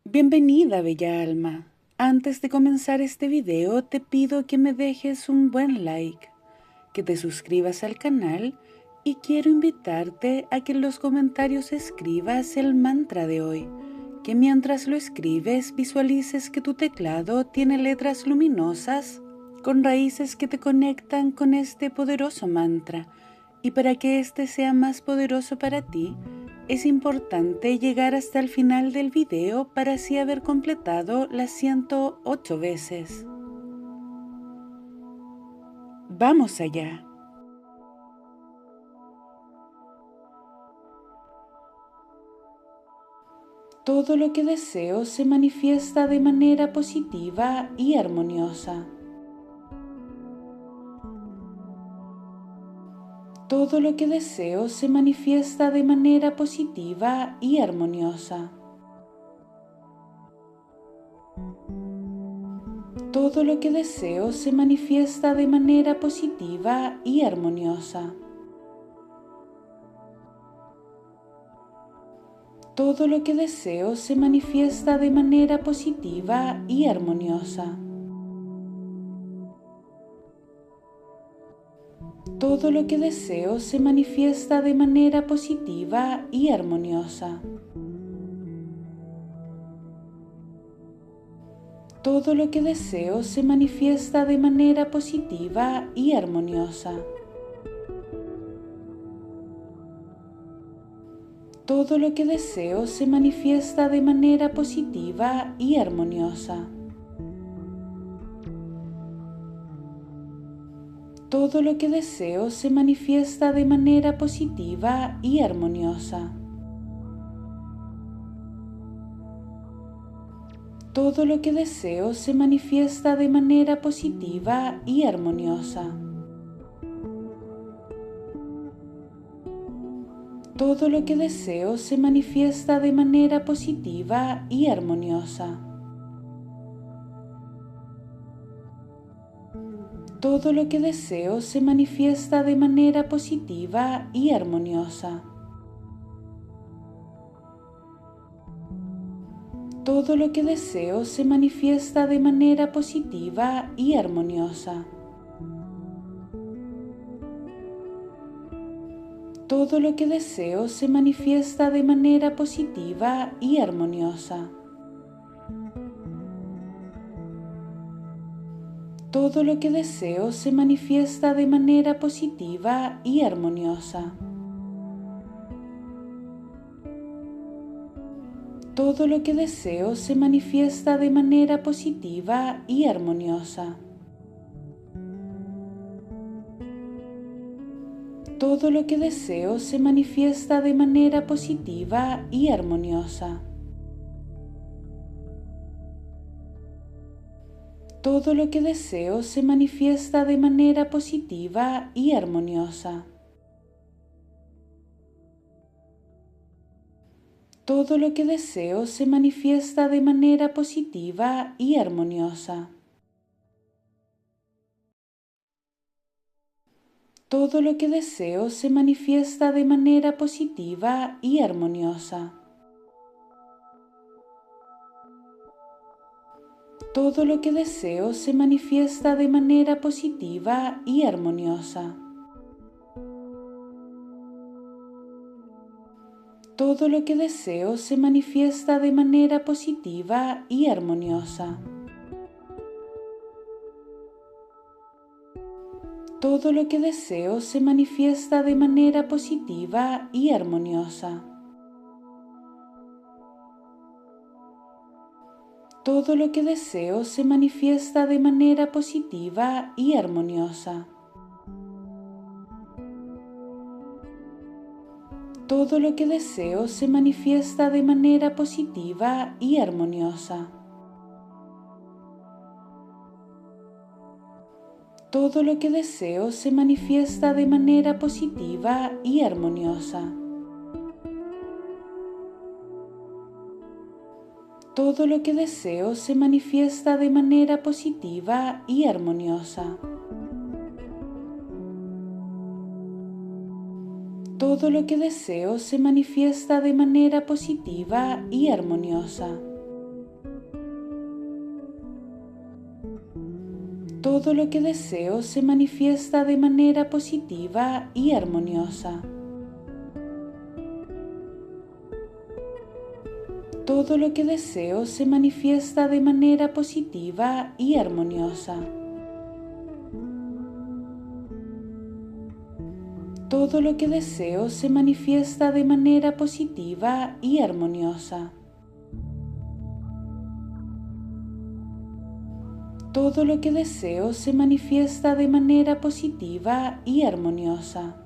Bienvenida, bella alma. Antes de comenzar este video te pido que me dejes un buen like, que te suscribas al canal y quiero invitarte a que en los comentarios escribas el mantra de hoy, que mientras lo escribes visualices que tu teclado tiene letras luminosas con raíces que te conectan con este poderoso mantra, y para que este sea más poderoso para ti, es importante llegar hasta el final del video para así haber completado las 108 veces. ¡Vamos allá! Todo lo que deseo se manifiesta de manera positiva y armoniosa. Todo lo que deseo se manifiesta de manera positiva y armoniosa. Todo lo que deseo se manifiesta de manera positiva y armoniosa. Todo lo que deseo se manifiesta de manera positiva y armoniosa. Todo lo que deseo se manifiesta de manera positiva y armoniosa. Todo lo que deseo se manifiesta de manera positiva y armoniosa. Todo lo que deseo se manifiesta de manera positiva y armoniosa. Todo lo que deseo se manifiesta de manera positiva y armoniosa. Todo lo que deseo se manifiesta de manera positiva y armoniosa. Todo lo que deseo se manifiesta de manera positiva y armoniosa. Todo lo que deseo se manifiesta de manera positiva y armoniosa. Todo lo que deseo se manifiesta de manera positiva y armoniosa. Todo lo que deseo se manifiesta de manera positiva y armoniosa. Todo lo que deseo se manifiesta de manera positiva y armoniosa. Todo lo que deseo se manifiesta de manera positiva y armoniosa. Todo lo que deseo se manifiesta de manera positiva y armoniosa. Todo lo que deseo se manifiesta de manera positiva y armoniosa. Todo lo que deseo se manifiesta de manera positiva y armoniosa. Todo lo que deseo se manifiesta de manera positiva y armoniosa. Todo lo que deseo se manifiesta de manera positiva y armoniosa. Todo lo que deseo se manifiesta de manera positiva y armoniosa. Todo lo que deseo se manifiesta de manera positiva y armoniosa. Todo lo que deseo se manifiesta de manera positiva y armoniosa. Todo lo que deseo se manifiesta de manera positiva y armoniosa. Todo lo que deseo se manifiesta de manera positiva y armoniosa. Todo lo que deseo se manifiesta de manera positiva y armoniosa. Todo lo que deseo se manifiesta de manera positiva y armoniosa. Todo lo que deseo se manifiesta de manera positiva y armoniosa. Todo lo que deseo se manifiesta de manera positiva y armoniosa. Todo lo que deseo se manifiesta de manera positiva y armoniosa. Todo lo que deseo se manifiesta de manera positiva y armoniosa.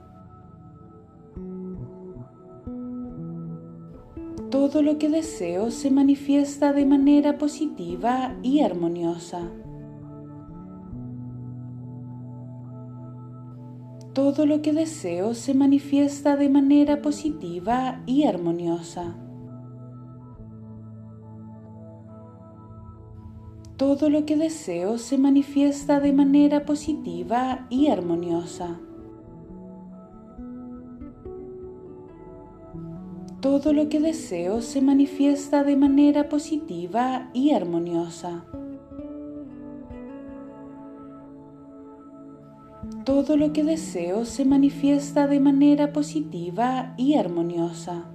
Todo lo que deseo se manifiesta de manera positiva y armoniosa. Todo lo que deseo se manifiesta de manera positiva y armoniosa. Todo lo que deseo se manifiesta de manera positiva y armoniosa. Todo lo que deseo se manifiesta de manera positiva y armoniosa. Todo lo que deseo se manifiesta de manera positiva y armoniosa.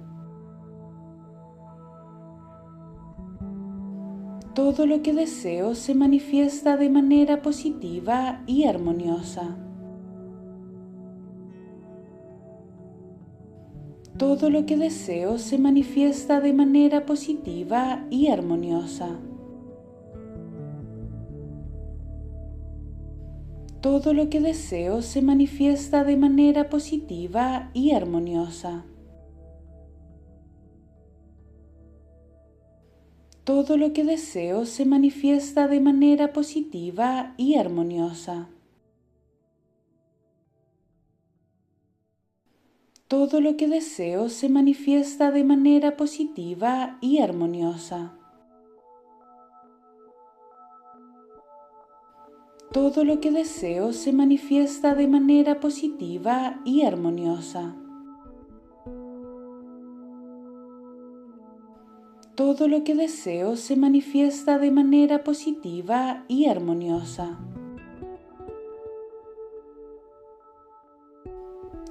Todo lo que deseo se manifiesta de manera positiva y armoniosa. Todo lo que deseo se manifiesta de manera positiva y armoniosa. Todo lo que deseo se manifiesta de manera positiva y armoniosa. Todo lo que deseo se manifiesta de manera positiva y armoniosa. Todo lo que deseo se manifiesta de manera positiva y armoniosa. Todo lo que deseo se manifiesta de manera positiva y armoniosa. Todo lo que deseo se manifiesta de manera positiva y armoniosa.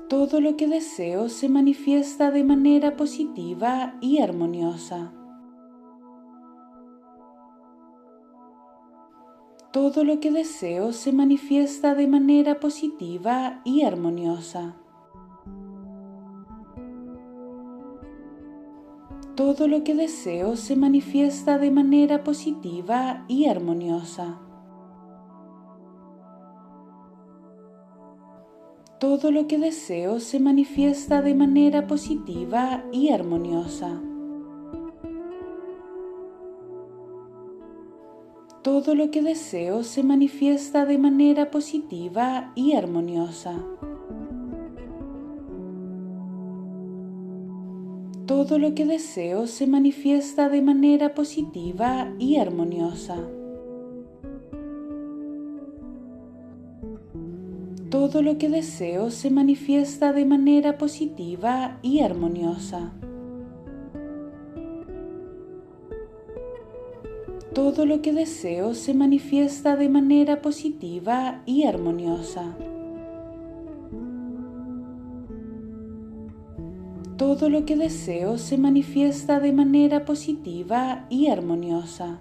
Todo lo que deseo se manifiesta de manera positiva y armoniosa. Todo lo que deseo se manifiesta de manera positiva y armoniosa. Todo lo que deseo se manifiesta de manera positiva y armoniosa. Todo lo que deseo se manifiesta de manera positiva y armoniosa. Todo lo que deseo se manifiesta de manera positiva y armoniosa. Todo lo que deseo se manifiesta de manera positiva y armoniosa. Todo lo que deseo se manifiesta de manera positiva y armoniosa. Todo lo que deseo se manifiesta de manera positiva y armoniosa. Todo lo que deseo se manifiesta de manera positiva y armoniosa.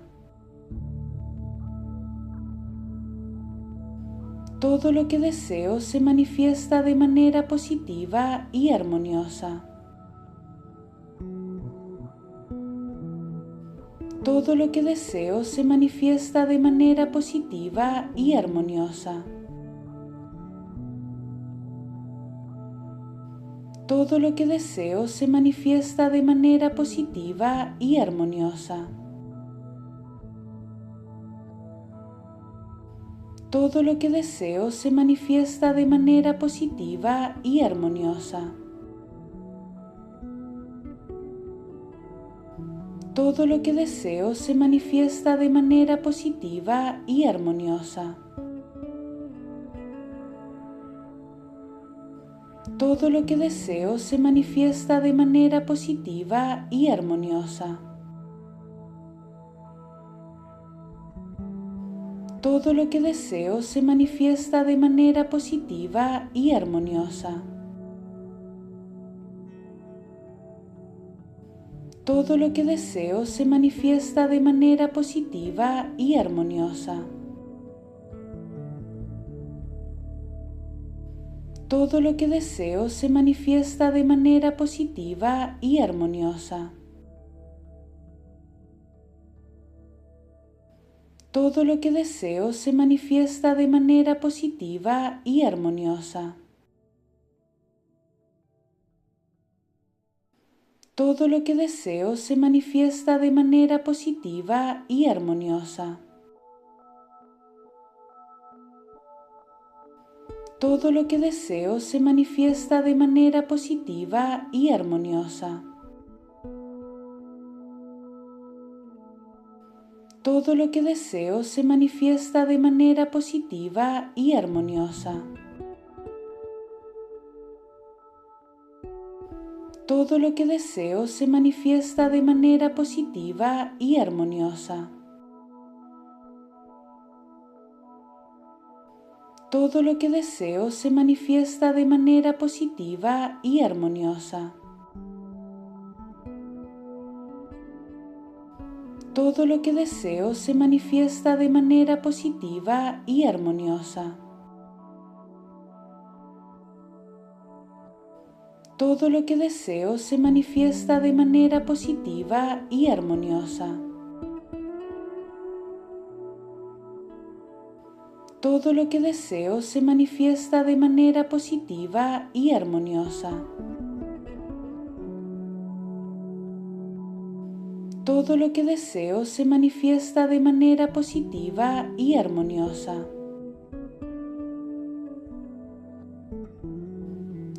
Todo lo que deseo se manifiesta de manera positiva y armoniosa. Todo lo que deseo se manifiesta de manera positiva y armoniosa. Todo lo que deseo se manifiesta de manera positiva y armoniosa. Todo lo que deseo se manifiesta de manera positiva y armoniosa. Todo lo que deseo se manifiesta de manera positiva y armoniosa. Todo lo que deseo se manifiesta de manera positiva y armoniosa. Todo lo que deseo se manifiesta de manera positiva y armoniosa. Todo lo que deseo se manifiesta de manera positiva y armoniosa. Todo lo que deseo se manifiesta de manera positiva y armoniosa. Todo lo que deseo se manifiesta de manera positiva y armoniosa. Todo lo que deseo se manifiesta de manera positiva y armoniosa. Todo lo que deseo se manifiesta de manera positiva y armoniosa. Todo lo que deseo se manifiesta de manera positiva y armoniosa. Todo lo que deseo se manifiesta de manera positiva y armoniosa. Todo lo que deseo se manifiesta de manera positiva y armoniosa. Todo lo que deseo se manifiesta de manera positiva y armoniosa. Todo lo que deseo se manifiesta de manera positiva y armoniosa. Todo lo que deseo se manifiesta de manera positiva y armoniosa. Todo lo que deseo se manifiesta de manera positiva y armoniosa.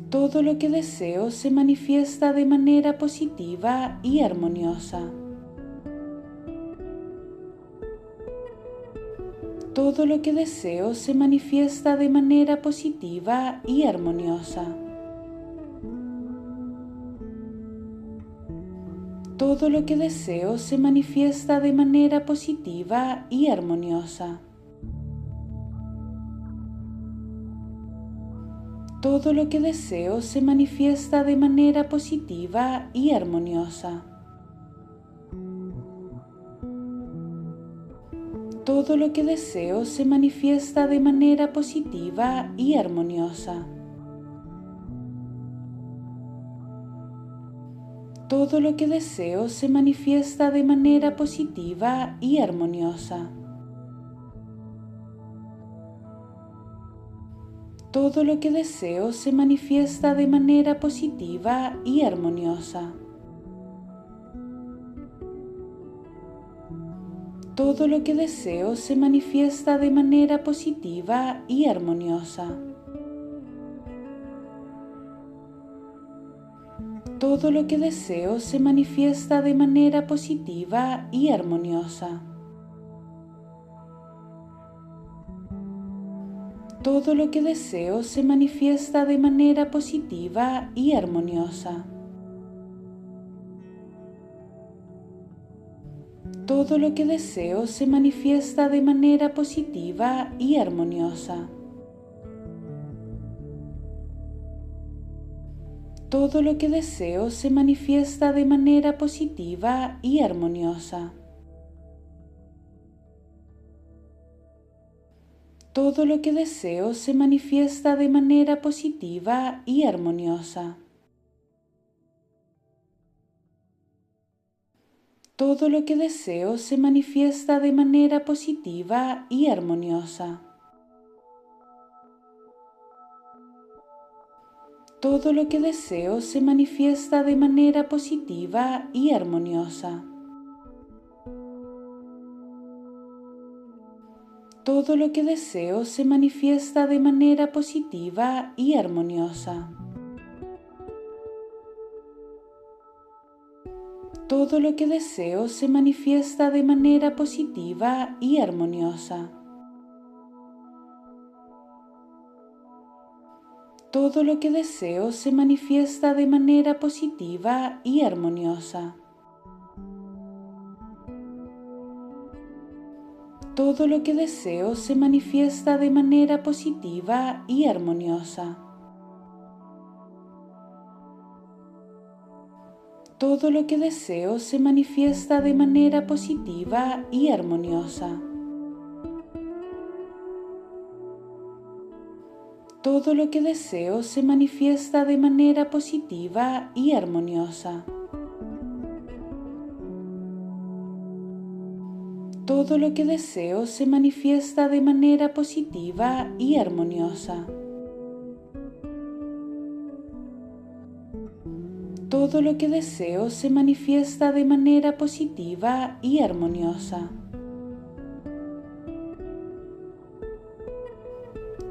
Todo lo que deseo se manifiesta de manera positiva y armoniosa. Todo lo que deseo se manifiesta de manera positiva y armoniosa. Todo lo que deseo se manifiesta de manera positiva y armoniosa. Todo lo que deseo se manifiesta de manera positiva y armoniosa. Todo lo que deseo se manifiesta de manera positiva y armoniosa. Todo lo que deseo se manifiesta de manera positiva y armoniosa. Todo lo que deseo se manifiesta de manera positiva y armoniosa. Todo lo que deseo se manifiesta de manera positiva y armoniosa. Todo lo que deseo se manifiesta de manera positiva y armoniosa. Todo lo que deseo se manifiesta de manera positiva y armoniosa. Todo lo que deseo se manifiesta de manera positiva y armoniosa. Todo lo que deseo se manifiesta de manera positiva y armoniosa. Todo lo que deseo se manifiesta de manera positiva y armoniosa. Todo lo que deseo se manifiesta de manera positiva y armoniosa. Todo lo que deseo se manifiesta de manera positiva y armoniosa. Todo lo que deseo se manifiesta de manera positiva y armoniosa. Todo lo que deseo se manifiesta de manera positiva y armoniosa. Todo lo que deseo se manifiesta de manera positiva y armoniosa. Todo lo que deseo se manifiesta de manera positiva y armoniosa. Todo lo que deseo se manifiesta de manera positiva y armoniosa. Todo lo que deseo se manifiesta de manera positiva y armoniosa. Todo lo que deseo se manifiesta de manera positiva y armoniosa. Todo lo que deseo se manifiesta de manera positiva y armoniosa.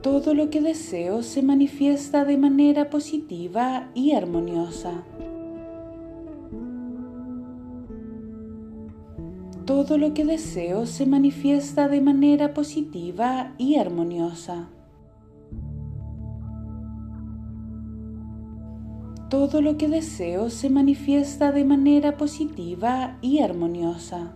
Todo lo que deseo se manifiesta de manera positiva y armoniosa. Todo lo que deseo se manifiesta de manera positiva y armoniosa. Todo lo que deseo se manifiesta de manera positiva y armoniosa.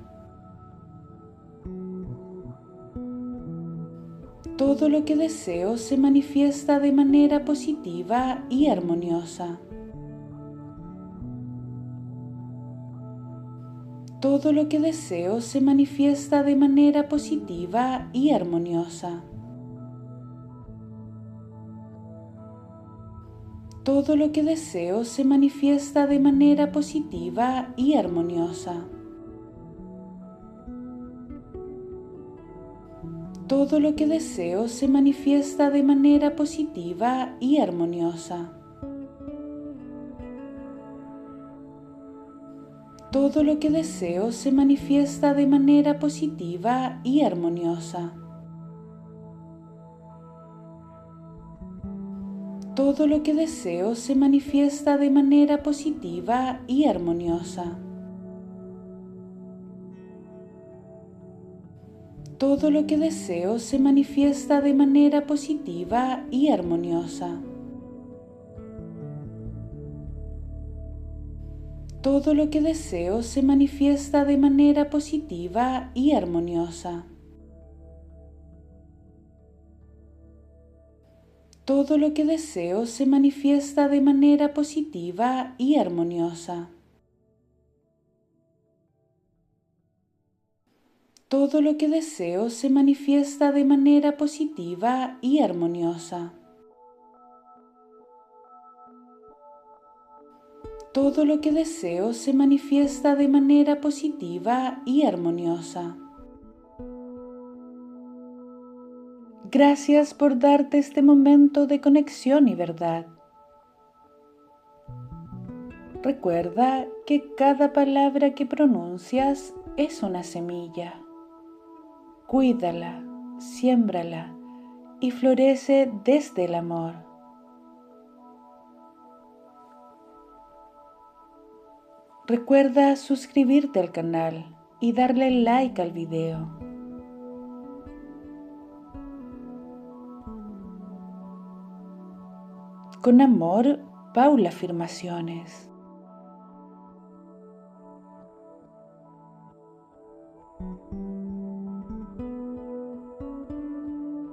Todo lo que deseo se manifiesta de manera positiva y armoniosa. Todo lo que deseo se manifiesta de manera positiva y armoniosa. Todo lo que deseo se manifiesta de manera positiva y armoniosa. Todo lo que deseo se manifiesta de manera positiva y armoniosa. Todo lo que deseo se manifiesta de manera positiva y armoniosa. Todo lo que deseo se manifiesta de manera positiva y armoniosa. Todo lo que deseo se manifiesta de manera positiva y armoniosa. Todo lo que deseo se manifiesta de manera positiva y armoniosa. Todo lo que deseo se manifiesta de manera positiva y armoniosa. Todo lo que deseo se manifiesta de manera positiva y armoniosa. Todo lo que deseo se manifiesta de manera positiva y armoniosa. Gracias por darte este momento de conexión y verdad. Recuerda que cada palabra que pronuncias es una semilla. Cuídala, siémbrala y florece desde el amor. Recuerda suscribirte al canal y darle like al video. Con amor, Paula Afirmaciones.